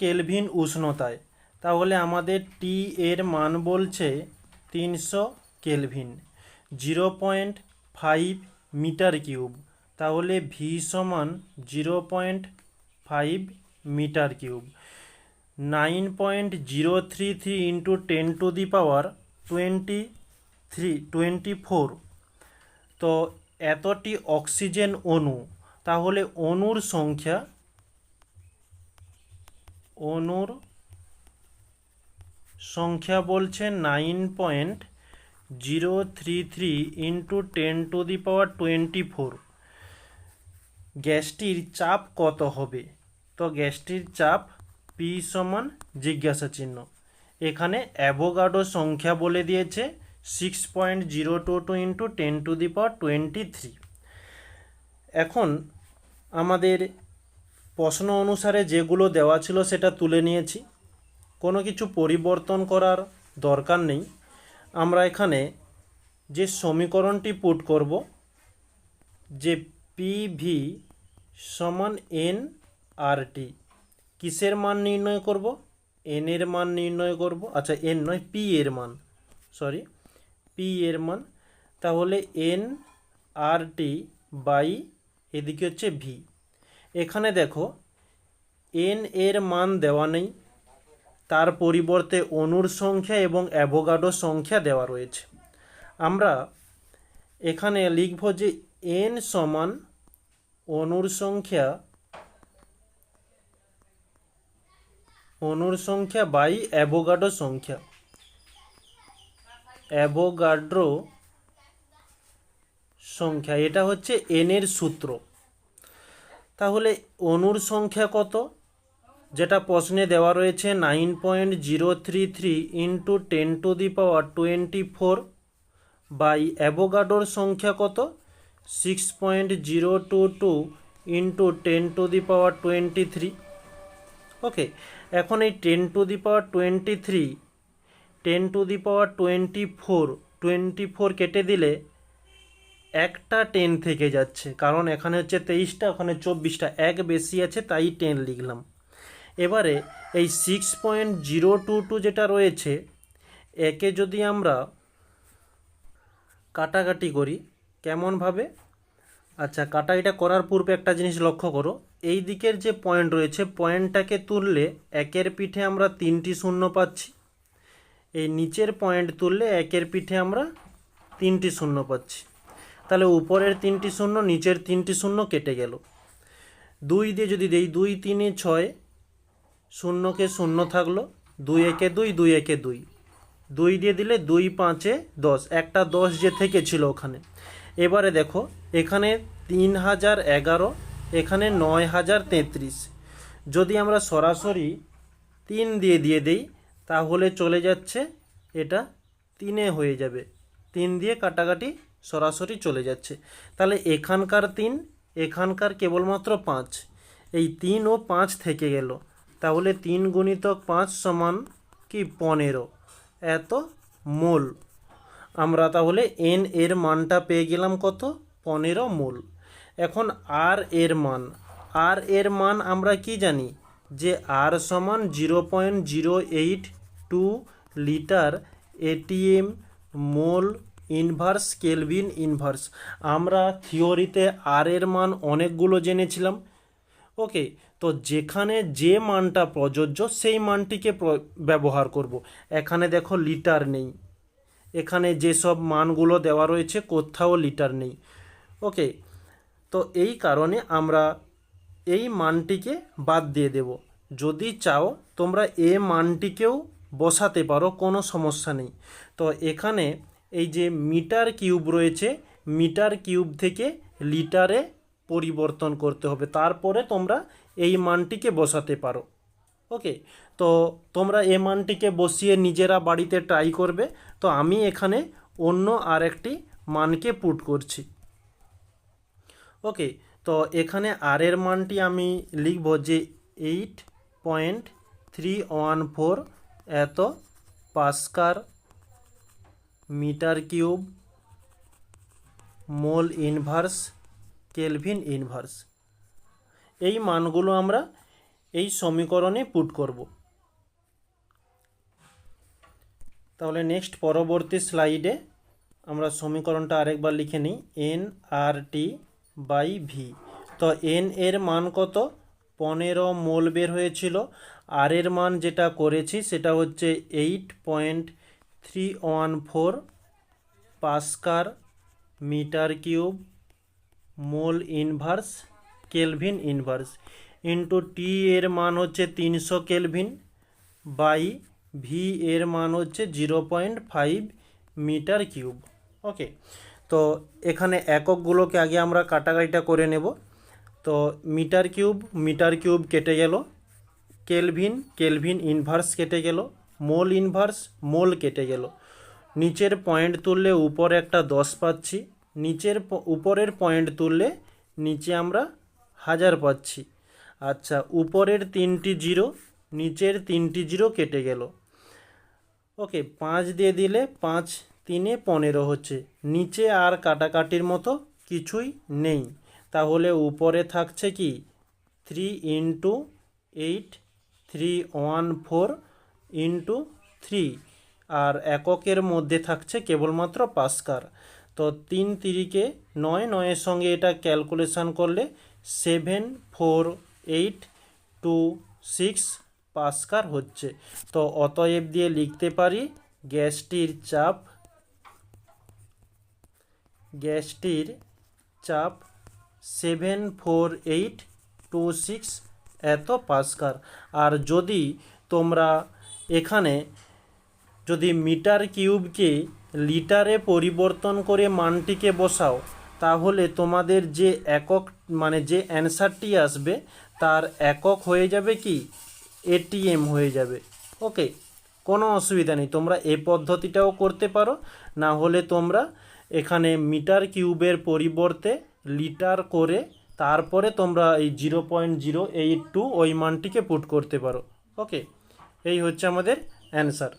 Kelvin উষ্ণতায়, তাহলে আমাদের টি এর মান বলছে 300 কেলভিন। 0.5 মিটার কিউব, তাহলে ভি সমান 0.5 মিটার কিউব। 9.033 ইন্টু 10⁻24। তো এতটি অক্সিজেন অণু, তাহলে অণুর সংখ্যা বলছে 9.033 ইন্টু 10⁻24। গ্যাসটির চাপ কত হবে? তো গ্যাসটির চাপ পি সমান জিজ্ঞাসা চিহ্ন। এখানে অ্যাভোগাড্রো সংখ্যা বলে দিয়েছে 6.022 ইন্টু 10⁻23। এখন আমাদের প্রশ্ন অনুসারে যেগুলো দেওয়া ছিল সেটা তুলে নিয়েছি, কোনো কিছু পরিবর্তন করার দরকার নেই। আমরা এখানে যে সমীকরণটি পুট করব, যে পিভি সমান এন আর টি, কিসের মান নির্ণয় করব? এন এর মান নির্ণয় করব। আচ্ছা, এন নয়, পি এর মান, পি এর মান। তাহলে এন আর টি বাই এদিকে হচ্ছে ভি। এখানে দেখো এন এর মান দেওয়া নেই, তার পরিবর্তে অণুর সংখ্যা এবং অ্যাভোগাড্রো সংখ্যা দেওয়া রয়েছে। আমরা এখানে লিখব যে এন সমান অণুর সংখ্যা বাই অ্যাভোগাড্রো সংখ্যা, এটা হচ্ছে এন এর সূত্র। তাহলে অণুর সংখ্যা কত, যেটা প্রশ্নে দেওয়া রয়েছে 9.033 ইন্টু 10⁻24 বাই অ্যাভোগাড্রোর সংখ্যা কত, 6.022 ইন্টু 10⁻23। ওকে, এখন এই 10⁻23 10⁻24 কেটে দিলে একটা 10 থেকে যাচ্ছে, কারণ এখানে হচ্ছে 23টা, ওখানে 24টা, এক বেশি আছে তাই 10 লিখলাম। এবারে এই 6.022 যেটা রয়েছে, একে যদি আমরা কাটাকাটি করি কেমনভাবে? আচ্ছা, কাটাকাটিটা করার পূর্বে একটা জিনিস লক্ষ্য করো, এই দিকের যে পয়েন্ট রয়েছে, পয়েন্টটাকে তুললে একের পিঠে আমরা 3টি শূন্য পাচ্ছি। এই নিচের পয়েন্ট তুললে একের পিঠে আমরা 3টি শূন্য পাচ্ছি। তাহলে উপরের 3টি শূন্য, নিচের 3টি শূন্য কেটে গেল। 2 দিয়ে যদি দেই, 2 3 6, শূন্যকে শূন্য থাকলো, 2 একে 2, 2 একে 2, 2 দিয়ে দিলে 2 5 10, একটা 10 যে থেকে ছিল ওখানে। এবারে দেখো এখানে 3011, এখানে 9033। যদি আমরা সরাসরি 3 দিয়ে দেই, তাহলে চলে যাচ্ছে, এটা 3 হয়ে যাবে। 3 দিয়ে কাটাকাটি সরাসরি চলে যাচ্ছে। তাহলে এখানকার 3, এখানকার কেবলমাত্র 5, এই 3 ও 5 থেকে গেল। তাহলে 3 গুণিতক 5 সমান কি 15 এত মোল। আমরা তাহলে এন এর মানটা পেয়ে গেলাম কত, 15 মোল। এখন আর এর মান আমরা কি জানি, যে আর সমান 0.082 litre ATM mole inverse kelvin inverse. আমরা থিওরিতে আর এর মান অনেকগুলো জেনেছিলাম। ওকে, তো যেখানে যে মানটা প্রযোজ্য সেই মানটিকে ব্যবহার করব। এখানে দেখো লিটার নেই, এখানে যেসব মানগুলো দেওয়া রয়েছে কোথাও লিটার নেই। ওকে, তো এই কারণে আমরা এই মানটিকে বাদ দিয়ে দেব। যদি চাও তোমরা এ মানটিকেও বসাতে পারো, কোনো সমস্যা নেই। তো এখানে এই যে মিটার কিউব রয়েছে, মিটার কিউব থেকে লিটারে পরিবর্তন করতে হবে, তারপরে তোমরা এই মানটিকে বসাতে পারো। ওকে, তো তোমরা এই মানটিকে বসিয়ে নিজেরা বাড়িতে ট্রাই করবে। তো আমি এখানে অন্য আরেকটি মানকে পুট করছি। ওকে, তো এখানে আর এর মানটি আমি লিখব যে 8.314 এত pascal metre cube mole inverse kelvin inverse. এই মানগুলো আমরা এই সমীকরণে পুট করব। তাহলে নেক্সট পরবর্তী স্লাইডে আমরা সমীকরণটা আরেকবার লিখে নিই, N R T by V. তো এন এর মান কত, 15 মোল বের হয়েছিল। আর এর মান যেটা করেছি সেটা হচ্ছে 8.314 pascal metre cube mole inverse kelvin inverse into T এর মান হচ্ছে 300 কেলভিন বাই ভি এর মান হচ্ছে 0.5 মিটার কিউব। ওকে, তো এখানে এককগুলোকে আগে আমরা কাটাকাটিটা করে নেব। তো মিটার কিউব কেটে গেল, কেলভিন ইনভার্স কেটে গেল, ইনভার্স মোল কেটে গেল। নিচের পয়েন্ট তুললে উপরে একটা 10 পাচ্ছি, উপরের পয়েন্ট তুললে নিচে আমরা 1000 পাচ্ছি। আচ্ছা, উপরের 3টি জিরো, নিচের 3টি জিরো কেটে গেল। ওকে, 5 দিয়ে দিলে 5 3 15 হচ্ছে। নিচে আর কাটাকাটির মতো কিছুই নেই, তাহলে উপরে থাকছে কি 3 ইন্টু 8314 ইন্টু 3, আর এককের মধ্যে থাকছে কেবলমাত্র পাস্কাল। তো 3 3কে 9, 9-এর সঙ্গে এটা ক্যালকুলেশন করলে 74826 পাস্কাল হচ্ছে। তো অতএব দিয়ে লিখতে পারি গ্যাসটির চাপ 74826 এত পাস্কাল। আর যদি তোমরা এখানে যদি মিটার কিউবকে লিটারে পরিবর্তন করে মানটিকে বসাও, তাহলে তোমাদের যে একক মানে যে অ্যান্সারটি আসবে তার একক হয়ে যাবে কি এটিএম হয়ে যাবে। ওকে, কোনো অসুবিধা নেই, তোমরা এই পদ্ধতিটাও করতে পারো, না হলে তোমরা এখানে মিটার কিউবের পরিবর্তে লিটার করে তারপরে তোমরা এই 0.082 ওই মানটিকে পুট করতে পারো। ওকে, এই হচ্ছে আমাদের অ্যান্সার।